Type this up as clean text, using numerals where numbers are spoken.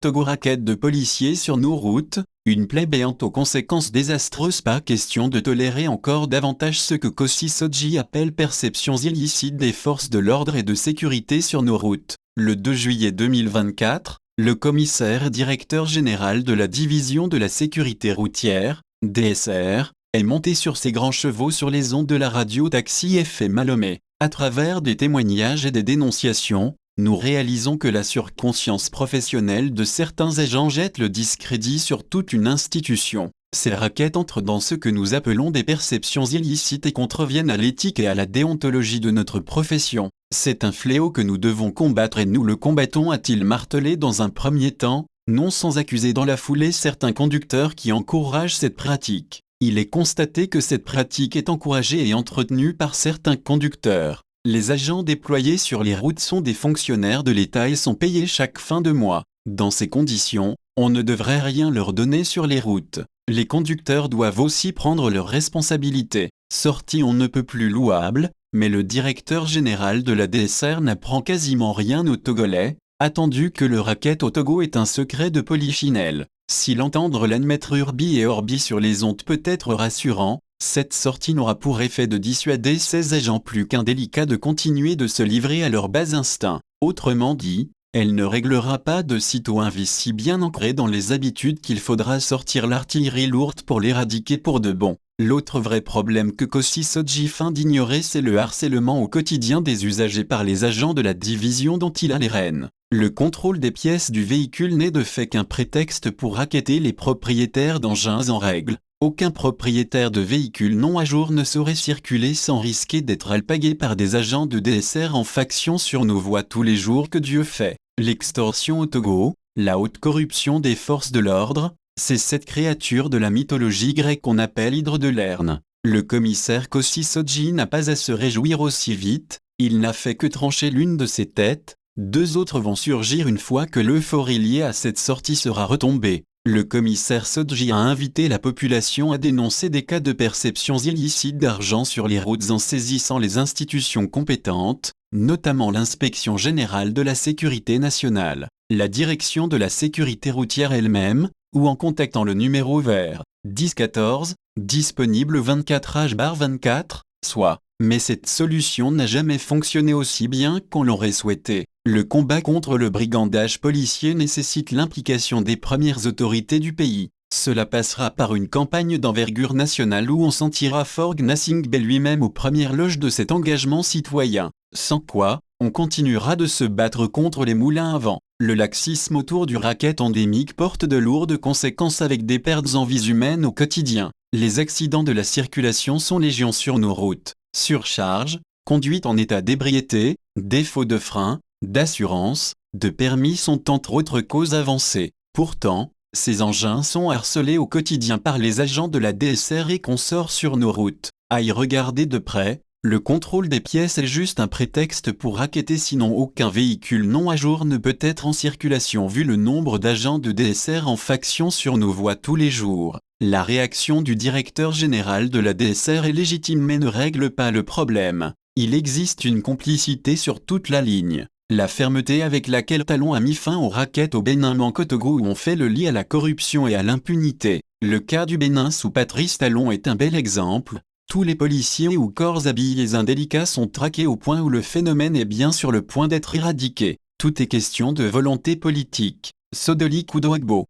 Togo, raquette de policiers sur nos routes, une plaie béante aux conséquences désastreuses. Pas question de tolérer encore davantage ce que Kossi Sodji appelle perceptions illicites des forces de l'ordre et de sécurité sur nos routes. Le 2 juillet 2024, le commissaire directeur général de la division de la sécurité routière, DSR, est monté sur ses grands chevaux sur les ondes de la radio Taxi FM Malomé. À travers des témoignages et des dénonciations, nous réalisons que la surconscience professionnelle de certains agents jette le discrédit sur toute une institution. Ces raquettes entrent dans ce que nous appelons des perceptions illicites et contreviennent à l'éthique et à la déontologie de notre profession. C'est un fléau que nous devons combattre et nous le combattons, a-t-il martelé dans un premier temps, non sans accuser dans la foulée certains conducteurs qui encouragent cette pratique. Il est constaté que cette pratique est encouragée et entretenue par certains conducteurs. Les agents déployés sur les routes sont des fonctionnaires de l'État et sont payés chaque fin de mois. Dans ces conditions, on ne devrait rien leur donner sur les routes. Les conducteurs doivent aussi prendre leurs responsabilités. Sortie on ne peut plus louable, mais le directeur général de la DSR n'apprend quasiment rien aux Togolais, attendu que le racket au Togo est un secret de polichinelle. Si l'entendre l'admettre urbi et orbi sur les ondes peut être rassurant, cette sortie n'aura pour effet de dissuader ces agents plus qu'indélicats de continuer de se livrer à leurs bas instincts. Autrement dit, elle ne réglera pas de sitôt un vice si bien ancré dans les habitudes qu'il faudra sortir l'artillerie lourde pour l'éradiquer pour de bon. L'autre vrai problème que Kossi Sodji feint d'ignorer, c'est le harcèlement au quotidien des usagers par les agents de la division dont il a les rênes. Le contrôle des pièces du véhicule n'est de fait qu'un prétexte pour racketter les propriétaires d'engins en règle. Aucun propriétaire de véhicule non à jour ne saurait circuler sans risquer d'être alpagué par des agents de DSR en faction sur nos voies tous les jours que Dieu fait. L'extorsion au Togo, la haute corruption des forces de l'ordre, c'est cette créature de la mythologie grecque qu'on appelle Hydre de Lerne. Le commissaire Kossi Sodji n'a pas à se réjouir aussi vite, il n'a fait que trancher l'une de ses têtes, deux autres vont surgir une fois que l'euphorie liée à cette sortie sera retombée. Le commissaire Sodji a invité la population à dénoncer des cas de perceptions illicites d'argent sur les routes en saisissant les institutions compétentes, notamment l'inspection générale de la sécurité nationale, la direction de la sécurité routière elle-même, ou en contactant le numéro vert 1014, disponible 24h/24, soit. Mais cette solution n'a jamais fonctionné aussi bien qu'on l'aurait souhaité. Le combat contre le brigandage policier nécessite l'implication des premières autorités du pays. Cela passera par une campagne d'envergure nationale où on sentira Forg Nassingbe lui-même aux premières loges de cet engagement citoyen. Sans quoi, on continuera de se battre contre les moulins à vent. Le laxisme autour du racket endémique porte de lourdes conséquences avec des pertes en vies humaines au quotidien. Les accidents de la circulation sont légion sur nos routes. Surcharge, conduite en état d'ébriété, défaut de frein, d'assurance, de permis sont entre autres causes avancées. Pourtant, ces engins sont harcelés au quotidien par les agents de la DSR et consorts sur nos routes. À y regarder de près, le contrôle des pièces est juste un prétexte pour racketter, sinon aucun véhicule non à jour ne peut être en circulation vu le nombre d'agents de DSR en faction sur nos voies tous les jours. La réaction du directeur général de la DSR est légitime mais ne règle pas le problème. Il existe une complicité sur toute la ligne. La fermeté avec laquelle Talon a mis fin aux rackets au Bénin manque au Togo où on fait le lit à la corruption et à l'impunité. Le cas du Bénin sous Patrice Talon est un bel exemple. Tous les policiers ou corps habillés indélicats sont traqués au point où le phénomène est bien sur le point d'être éradiqué. Tout est question de volonté politique. Sodoli Koudoagbo.